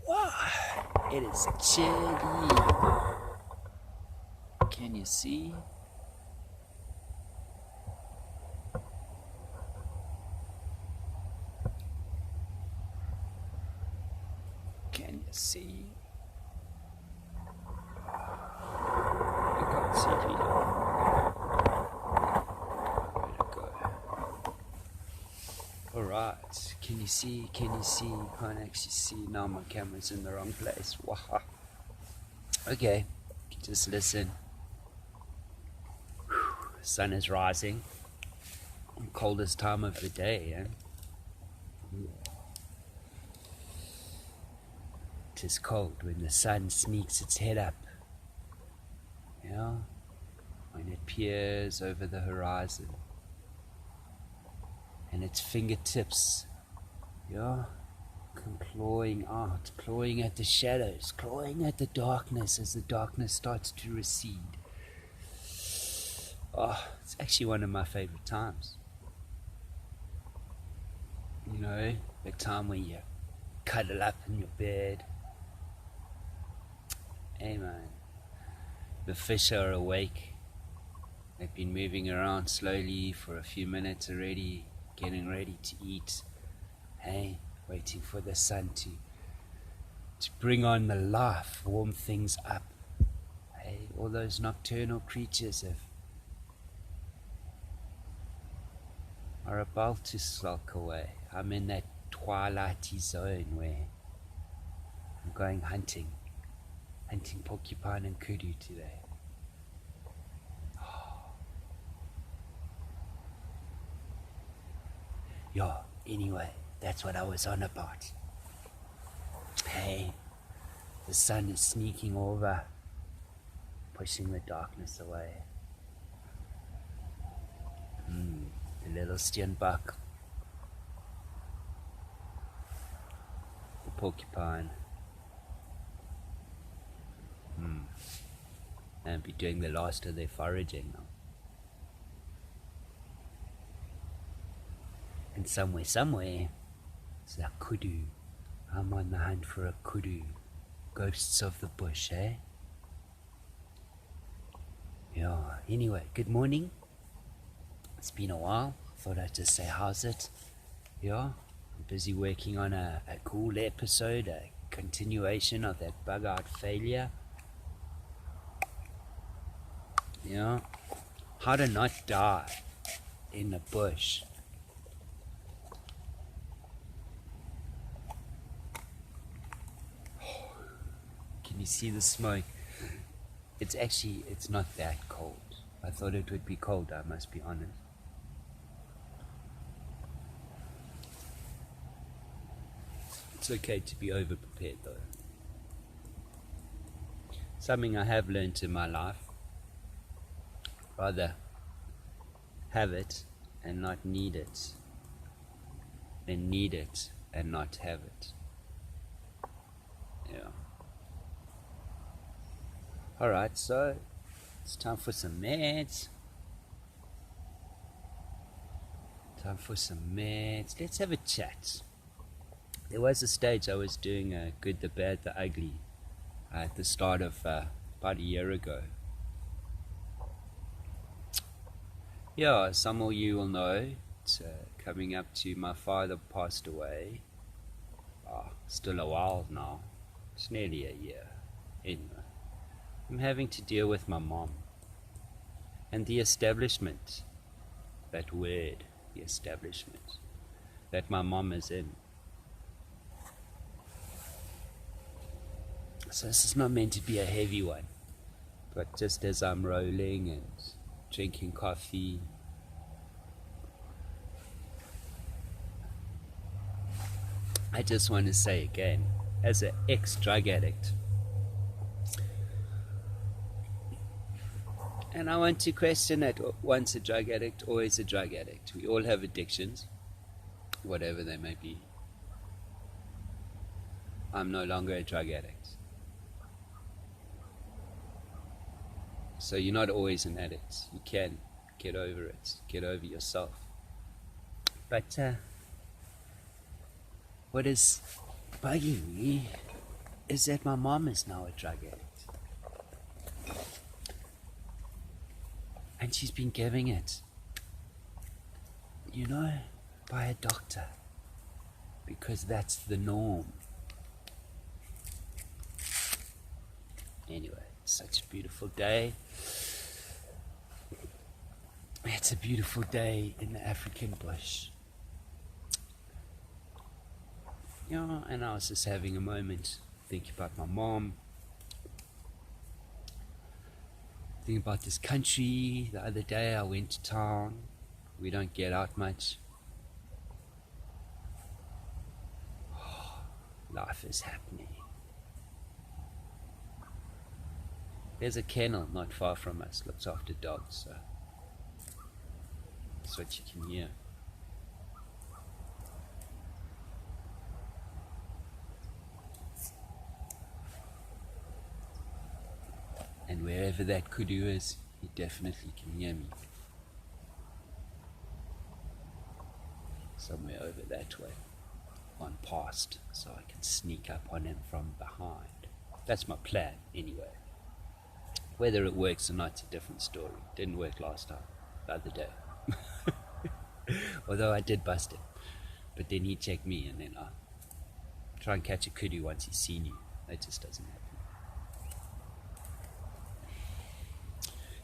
Wow, it is chilly. Can you see? Can you see? You can't see me. Where'd it go? Alright, can you see? Can you see? Can't actually see. Now my camera's in the wrong place. Wow. Okay, just listen. Sun is rising. Coldest time of the day, eh? It is cold when the sun sneaks its head up. Yeah, when it peers over the horizon. And its fingertips, yeah, clawing out, clawing at the shadows, clawing at the darkness as the darkness starts to recede. Oh, it's actually one of my favorite times. You know, the time when you cuddle up in your bed. Hey man, the fish are awake. They've been moving around slowly for a few minutes already, getting ready to eat. Hey, waiting for the sun to bring on the life, warm things up. Hey, all those nocturnal creatures are about to slunk away. I'm in that twilighty zone where I'm going hunting porcupine and kudu today. Yeah, anyway, that's what I was on about. Hey, the sun is sneaking over, pushing the darkness away. The little steenbok, the porcupine, and be doing the last of their foraging now. And somewhere, it's a kudu. I'm on the hunt for a kudu. Ghosts of the bush, eh? Yeah, anyway, good morning. It's been a while. Thought I'd just say, how's it? Yeah, I'm busy working on a cool episode, a continuation of that bug-out failure. Yeah, how to not die in the bush. Can you see the smoke? It's not that cold. I thought it would be cold, I must be honest. It's okay to be over-prepared though. Something I have learned in my life. Rather have it and not need it than need it and not have it. Yeah. Alright, so it's time for some meds. Let's have a chat. There was a stage I was doing a Good, the Bad, the Ugly at the start of about a year ago. Yeah, some of you will know, it's coming up to my father passed away. Still a while now. It's nearly a year. Anyway, I'm having to deal with my mom and the establishment, that word, the establishment that my mom is in. So this is not meant to be a heavy one, but just as I'm rolling and drinking coffee, I just want to say again, as an ex-drug addict, and I want to question that once a drug addict, always a drug addict. We all have addictions, whatever they may be. I'm no longer a drug addict. So you're not always an addict. You can get over it, get over yourself. But what is bugging me is that my mom is now a drug addict. And she's been giving it, by a doctor. Because that's the norm. Anyway, it's such a beautiful day. It's a beautiful day in the African bush. And I was just having a moment, thinking about my mom, thinking about this country. The other day I went to town. We don't get out much. Life is happening. There's a kennel not far from us, looks after dogs, so that's what you can hear. And wherever that kudu is, he definitely can hear me. Somewhere over that way, on past, so I can sneak up on him from behind. That's my plan, anyway. Whether it works or not, it's a different story. Didn't work last time, the other day. Although I did bust him. But then he checked me, and then I try and catch a kudu once he's seen you. That just doesn't happen.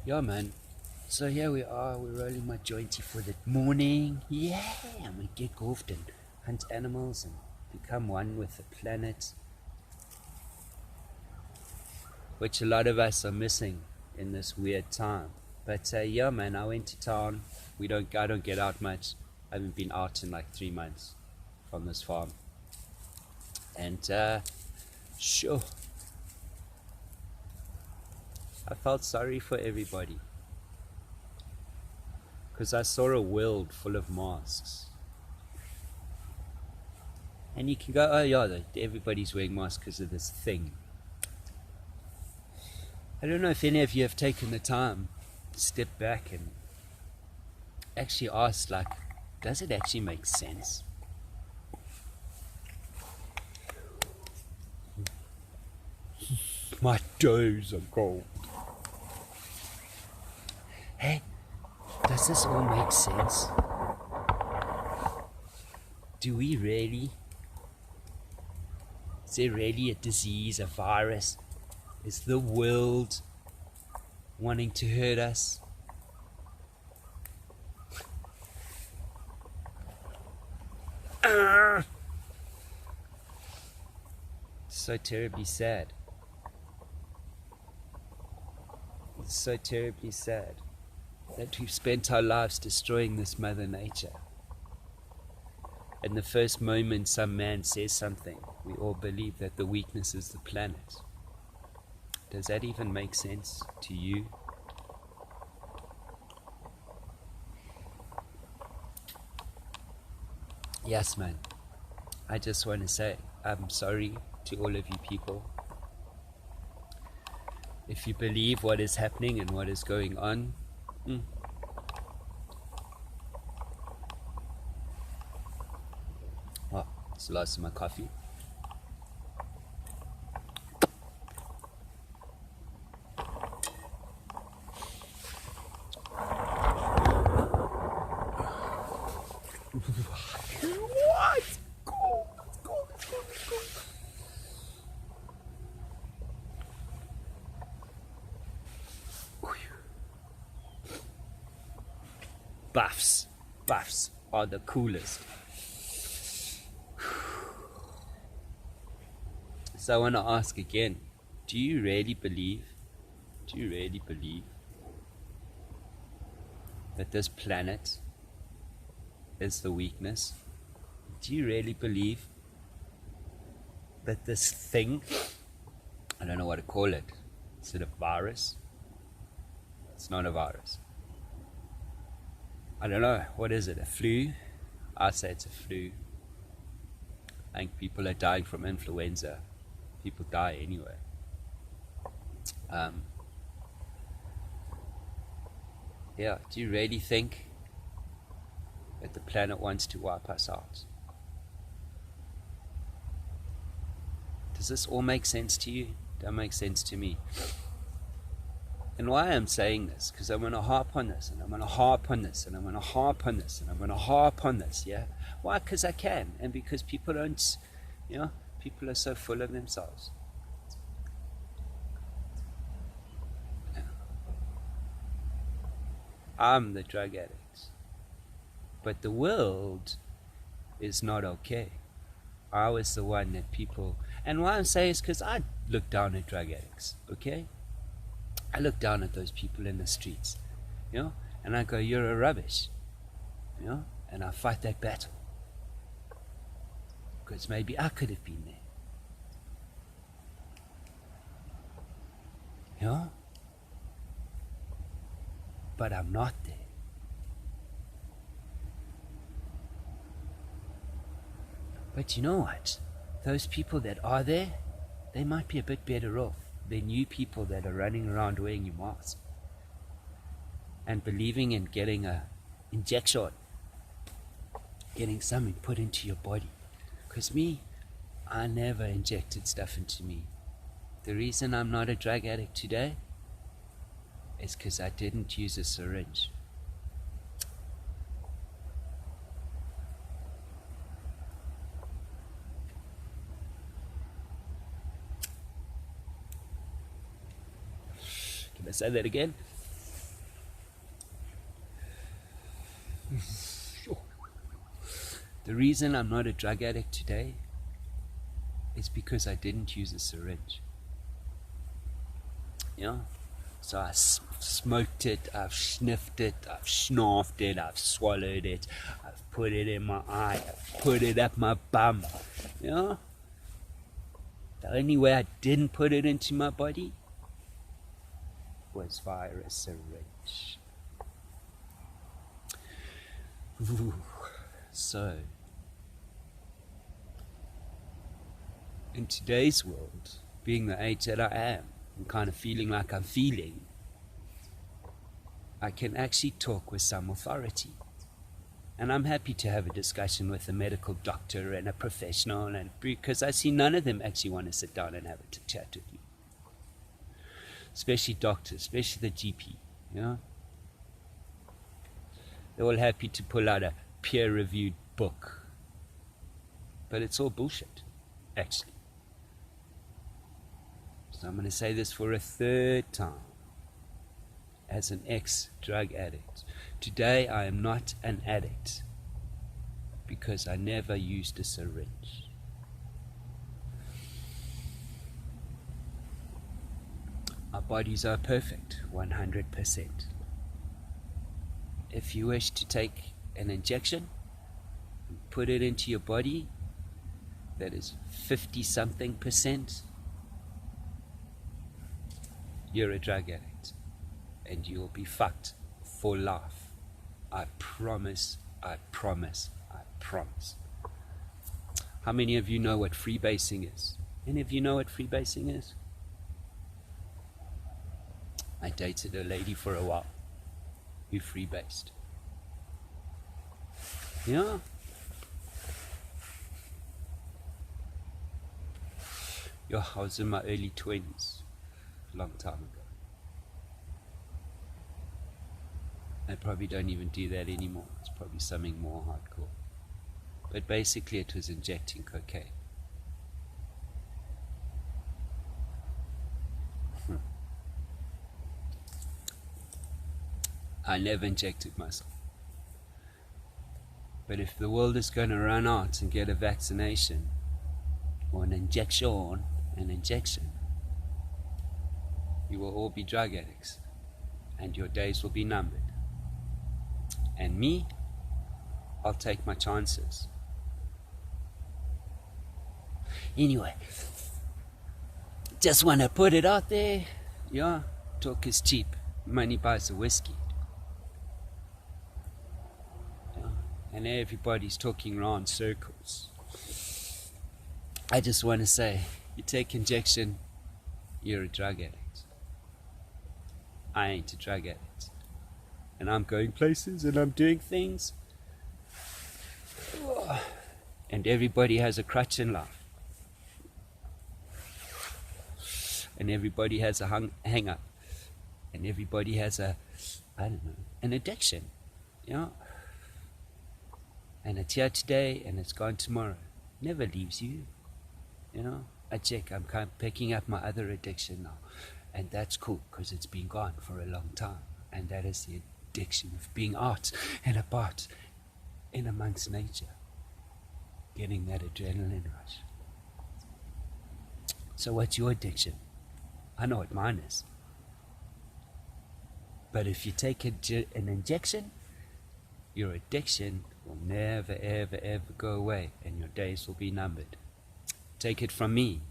Yeah, man. So here we are, we're rolling my jointy for the morning. Yeah, and we get golfed and hunt animals and become one with the planet. Which a lot of us are missing in this weird time. But yeah, man, I went to town. I don't get out much. I haven't been out in like 3 months from this farm. And sure, I felt sorry for everybody. Because I saw a world full of masks. And you can go, oh yeah, everybody's wearing masks because of this thing. I don't know if any of you have taken the time to step back and actually ask, like, does it actually make sense? My toes are cold. Hey, does this all make sense? Do we really? Is there really a disease, a virus? Is the world wanting to hurt us? So terribly sad. It's so terribly sad that we've spent our lives destroying this Mother Nature. And the first moment some man says something, we all believe that the weakness is the planet. Does that even make sense to you? Yes, man. I just want to say I'm sorry to all of you people. If you believe what is happening and what is going on, oh, it's the last of my coffee. What? Go. Buffs are the coolest. So I want to ask again, do you really believe that this planet is the weakness? Do you really believe that this thing, I don't know what to call it, is it a virus? It's not a virus. I don't know, what is it, a flu? I say it's a flu. I think people are dying from influenza. People die anyway. Yeah, do you really think that the planet wants to wipe us out? Does this all make sense to you? That makes sense to me. And why I'm saying this, because I'm going to harp on this, and I'm going to harp on this, and I'm going to harp on this, and I'm going to harp on this, yeah? Why? Because I can, and because people don't, people are so full of themselves. Yeah. I'm the drug addict. But the world is not okay. I was the one that people, and why I'm saying is because I look down at drug addicts, okay? I look down at those people in the streets, and I go, you're a rubbish, and I fight that battle. Because maybe I could have been there. But I'm not there. But you know what? Those people that are there, they might be a bit better off than you people that are running around wearing your mask and believing in getting a injection, getting something put into your body. Because I never injected stuff into me. The reason I'm not a drug addict today is because I didn't use a syringe. Can I say that again? The reason I'm not a drug addict today is because I didn't use a syringe. So I smoked it, I've sniffed it, I've snorted it, I've swallowed it, I've put it in my eye, I've put it up my bum. The only way I didn't put it into my body was via a syringe. Ooh. So, in today's world, being the age that I am, and kind of feeling like I'm feeling, I can actually talk with some authority. And I'm happy to have a discussion with a medical doctor and a professional, and because I see none of them actually want to sit down and have a chat with me. Especially doctors, especially the GP, They're all happy to pull out a peer-reviewed book. But it's all bullshit, actually. So I'm going to say this for a third time. As an ex-drug addict, today I am not an addict because I never used a syringe. Our bodies are perfect, 100%. If you wish to take an injection and put it into your body that is 50-something%, you're a drug addict and you'll be fucked for life. I promise, I promise, I promise. How many of you know what freebasing is? Any of you know what freebasing is? I dated a lady for a while who freebased. Yeah. I was in my early 20s, a long time ago. I probably don't even do that anymore. It's probably something more hardcore. But basically it was injecting cocaine. I never injected myself. But if the world is going to run out and get a vaccination or an injection, you will all be drug addicts and your days will be numbered. And me, I'll take my chances. Anyway, just want to put it out there. Yeah, talk is cheap. Money buys the whiskey. Yeah, and everybody's talking around circles. I just want to say, you take injection, you're a drug addict. I ain't a drug addict. And I'm going places and I'm doing things. And everybody has a crutch in life. and everybody has a hang up, and everybody has I don't know, an addiction, you know. And it's here today and it's gone tomorrow. Never leaves you, you know. I check, I'm kind of picking up my other addiction now, and that's cool because it's been gone for a long time, and that is the addiction of being out and about in amongst nature, getting that adrenaline rush. So what's your addiction? I know what mine is. But if you take an injection, your addiction will never, ever, ever go away, and your days will be numbered. Take it from me,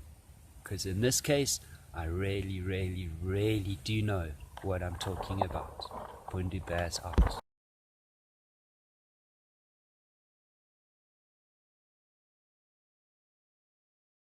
because in this case, I really, really, really do know what I'm talking about. Pundu Bears out.